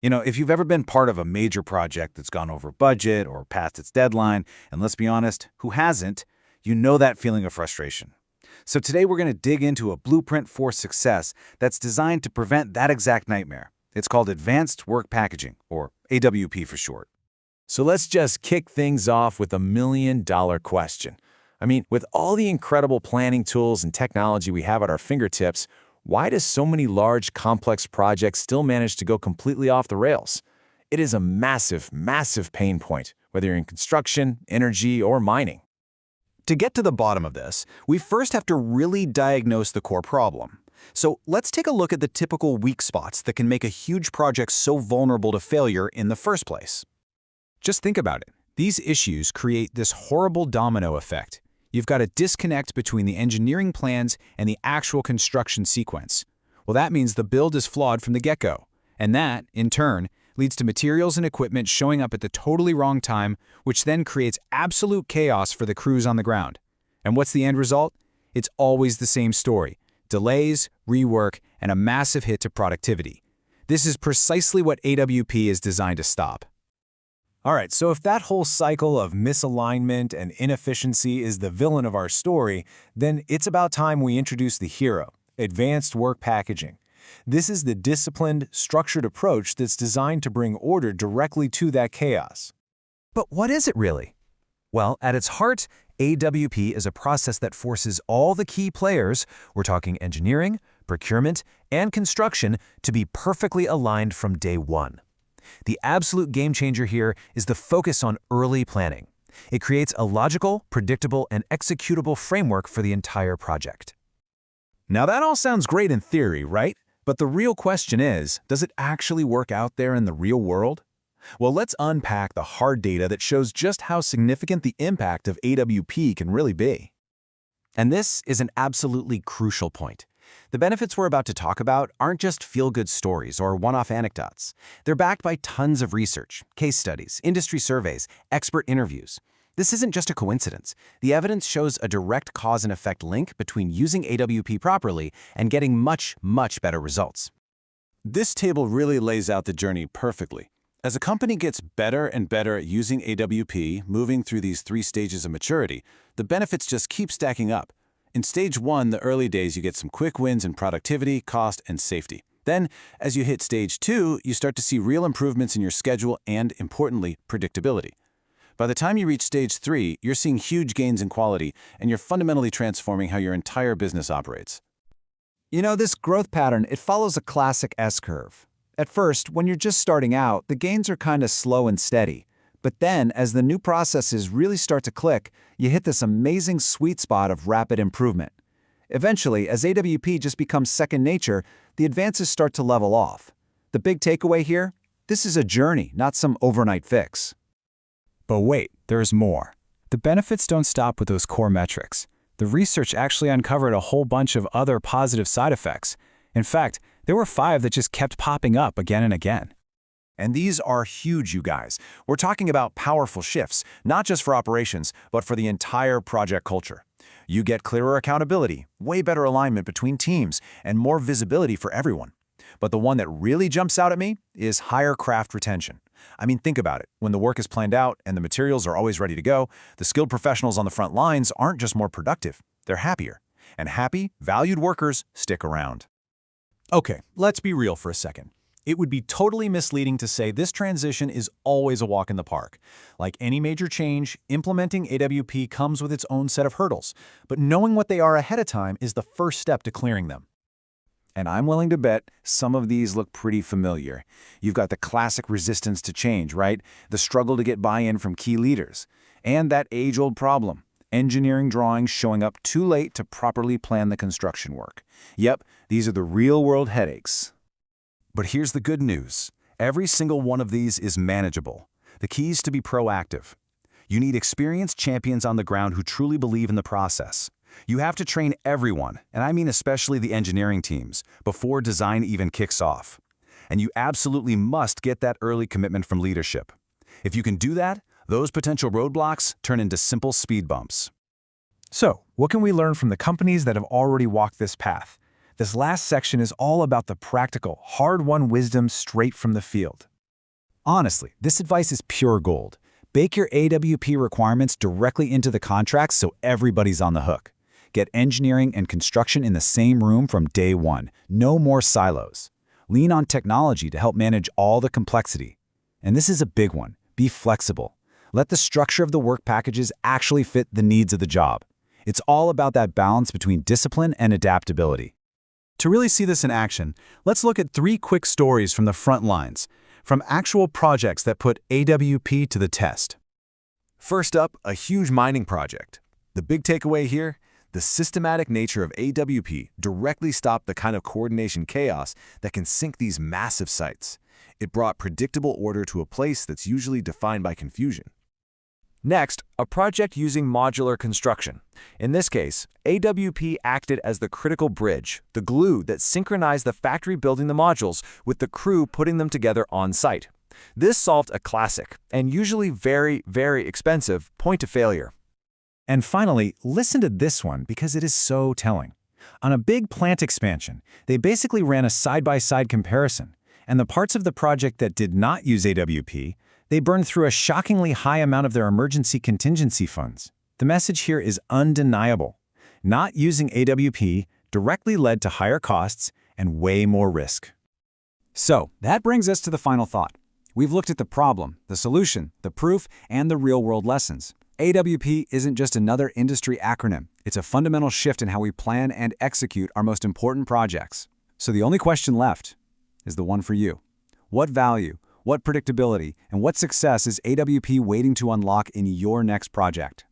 If you've ever been part of a major project that's gone over budget or past its deadline, and let's be honest, who hasn't, you know that feeling of frustration. So today we're going to dig into a blueprint for success that's designed to prevent that exact nightmare. It's called Advanced Work Packaging, or AWP for short. So let's just kick things off with a million-dollar question. With all the incredible planning tools and technology we have at our fingertips, why do so many large, complex projects still manage to go completely off the rails? It is a massive, massive pain point, whether you're in construction, energy, or mining. To get to the bottom of this, we first have to really diagnose the core problem. So let's take a look at the typical weak spots that can make a huge project so vulnerable to failure in the first place. Just think about it. These issues create this horrible domino effect. You've got a disconnect between the engineering plans and the actual construction sequence. Well, that means the build is flawed from the get-go. And that, in turn, leads to materials and equipment showing up at the totally wrong time, which then creates absolute chaos for the crews on the ground. And what's the end result? It's always the same story: delays, rework, and a massive hit to productivity. This is precisely what AWP is designed to stop. All right, so if that whole cycle of misalignment and inefficiency is the villain of our story, then it's about time we introduce the hero: advanced work packaging. This is the disciplined, structured approach that's designed to bring order directly to that chaos. But what is it really? Well, at its heart, AWP is a process that forces all the key players, we're talking engineering, procurement, and construction, to be perfectly aligned from day one. The absolute game changer here is the focus on early planning. It creates a logical, predictable, and executable framework for the entire project. Now that all sounds great in theory, right? But the real question is, does it actually work out there in the real world? Well, let's unpack the hard data that shows just how significant the impact of AWP can really be. And this is an absolutely crucial point. The benefits we're about to talk about aren't just feel-good stories or one-off anecdotes. They're backed by tons of research, case studies, industry surveys, expert interviews. This isn't just a coincidence. The evidence shows a direct cause and effect link between using AWP properly and getting much, much better results. This table really lays out the journey perfectly. As a company gets better and better at using AWP, moving through these 3 stages of maturity, the benefits just keep stacking up. In stage 1, the early days, you get some quick wins in productivity, cost, and safety. Then, as you hit stage 2, you start to see real improvements in your schedule and, importantly, predictability. By the time you reach stage 3, you're seeing huge gains in quality, and you're fundamentally transforming how your entire business operates. This growth pattern, it follows a classic S-curve. At first, when you're just starting out, the gains are kind of slow and steady. But then, as the new processes really start to click, you hit this amazing sweet spot of rapid improvement. Eventually, as AWP just becomes second nature, the advances start to level off. The big takeaway here? This is a journey, not some overnight fix. But wait, there's more. The benefits don't stop with those core metrics. The research actually uncovered a whole bunch of other positive side effects. In fact, there were 5 that just kept popping up again and again. And these are huge, you guys. We're talking about powerful shifts, not just for operations, but for the entire project culture. You get clearer accountability, way better alignment between teams, and more visibility for everyone. But the one that really jumps out at me is higher craft retention. Think about it. When the work is planned out and the materials are always ready to go, the skilled professionals on the front lines aren't just more productive, they're happier. And happy, valued workers stick around. Okay, let's be real for a second. It would be totally misleading to say this transition is always a walk in the park. Like any major change, implementing AWP comes with its own set of hurdles, but knowing what they are ahead of time is the first step to clearing them. And I'm willing to bet some of these look pretty familiar. You've got the classic resistance to change, right? The struggle to get buy-in from key leaders. And that age-old problem: engineering drawings showing up too late to properly plan the construction work. Yep, these are the real-world headaches. But here's the good news. Every single one of these is manageable. The key is to be proactive. You need experienced champions on the ground who truly believe in the process. You have to train everyone, and I mean especially the engineering teams, before design even kicks off. And you absolutely must get that early commitment from leadership. If you can do that, those potential roadblocks turn into simple speed bumps. So, what can we learn from the companies that have already walked this path? This last section is all about the practical, hard-won wisdom straight from the field. Honestly, this advice is pure gold. Bake your AWP requirements directly into the contracts so everybody's on the hook. Get engineering and construction in the same room from day one. No more silos. Lean on technology to help manage all the complexity. And this is a big one. Be flexible. Let the structure of the work packages actually fit the needs of the job. It's all about that balance between discipline and adaptability. To really see this in action, let's look at 3 quick stories from the front lines, from actual projects that put AWP to the test. First up, a huge mining project. The big takeaway here? The systematic nature of AWP directly stopped the kind of coordination chaos that can sink these massive sites. It brought predictable order to a place that's usually defined by confusion. Next, a project using modular construction. In this case, AWP acted as the critical bridge, the glue that synchronized the factory building the modules with the crew putting them together on site. This solved a classic, and usually very, very expensive, point of failure. And finally, listen to this one because it is so telling. On a big plant expansion, they basically ran a side-by-side comparison, and the parts of the project that did not use AWP, they burned through a shockingly high amount of their emergency contingency funds. The message here is undeniable. Not using AWP directly led to higher costs and way more risk. So, that brings us to the final thought. We've looked at the problem, the solution, the proof, and the real-world lessons. AWP isn't just another industry acronym. It's a fundamental shift in how we plan and execute our most important projects. So the only question left is the one for you. What value, what predictability, and what success is AWP waiting to unlock in your next project?